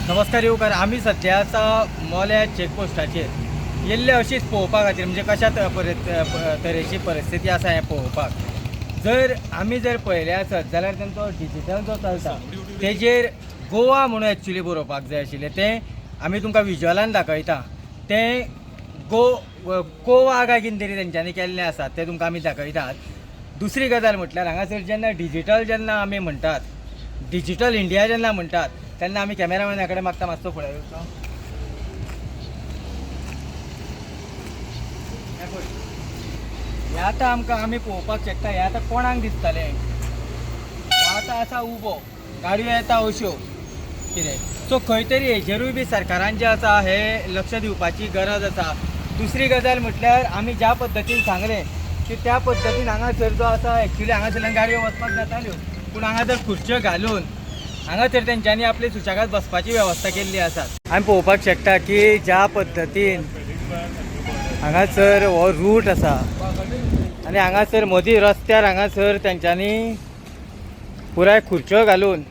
नमस्कार येवकार. आमी सध्या आसा मोल्या चेकपोस्टाचेर येल्ले अशीच पळोवपा खातीर म्हणजे कशा तरेची परिस्थिती आसा हें पळोवपाक. जर आमी पळयलें आसत जाल्यार तेंचो डिजिटल जो चलता तेजेर गोवा म्हणून एक्चुली बरोवपाक जाय आशिल्लें. तें आमी तुमकां विज्युअलान दाखयता. तें गोवा काय कितें तरी तेंच्यांनी केल्लें आसा तें तुमकां आमी दाखयतात. दुसरी गजाल म्हटल्यार हांगासर जेन्ना आमी म्हणटात डिजिटल इंडिया जेन्ना म्हणटात तेन्ना आमी कॅमेरामॅना कडेन मागता मातसो फुडें येवचो. हें आतां आमी पळोवपाक शकता. हें आतां कोणाक दिसतलें हो आतां आसा उबो, गाडयो येता अश्यो कितें. सो खंय तरी हेजेरूय बी सरकारान जें आसा हें लक्ष दिवपाची गरज आसा. दुसरी गजाल म्हटल्यार आमी ज्या पद्दतीन सांगलें की त्या पद्दतीन हांगासर जो आसा एक्चुली हांगासरल्यान गाडयो वचपाक जाताल्यो पूण हांगा जर खुर्च्यो घालून हांगासर तेंच्यांनी आपली सुशेगाद बसपाची वेवस्था केल्ली आसा. आमी पळोवपाक शकता की ज्या पद्दतीन हांगासर हो रूट आसा आनी हांगासर मदीं रस्त्यार हांगासर तेंच्यांनी पुराय खुर्च्यो घालून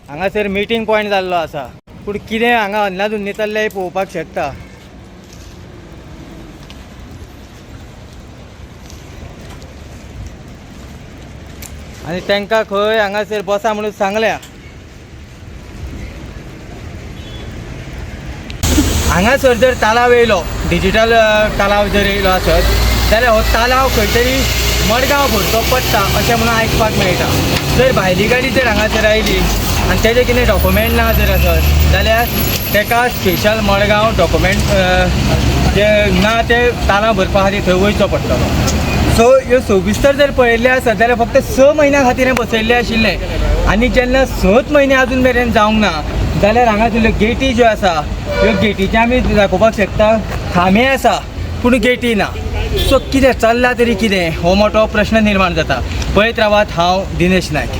हांगासर मिटींग पॉयंट जाल्लो आसा. पूण कितें हांगा अन्नाधुन्नी चल्लें हें पळोवपाक शकता. आनी तांकां खंय हांगासर बसा म्हणून सांगल्या. हांगासर जर तालाव येयलो डिजिटल तालाव जर येयलो आसत जाल्यार हो तालाव खंय तरी मडगांव भरचो पडटा अशें म्हणून आयकपाक मेळटा. जर भायली गाडी जर हांगासर आयली आनी तेजे कितें डॉक्युमेंट ना जर आसत जाल्यार ताका स्पेशल मडगांव डॉक्युमेंट जे ना ते तालाव भरपा खातीर थंय वयचो पडटलो. सो ह्यो सविस्तर जर पळयल्ले आसत जाल्यार फक्त 6 म्हयन्या खातीर हें बसयल्लें आशिल्लें आनी जेन्ना 7 म्हयने अजून मेरेन जावंक ना जाल्यार हांगासरल्यो गेटी ज्यो आसा ह्यो गेटीचे आमी दाखोवपाक शकता. खांबे आसा पूण गेटी ना. सो कितें चल्लां तरी कितें हो मोठो प्रश्न निर्माण जाता. पळयत रावात. हांव दिनेश नायक.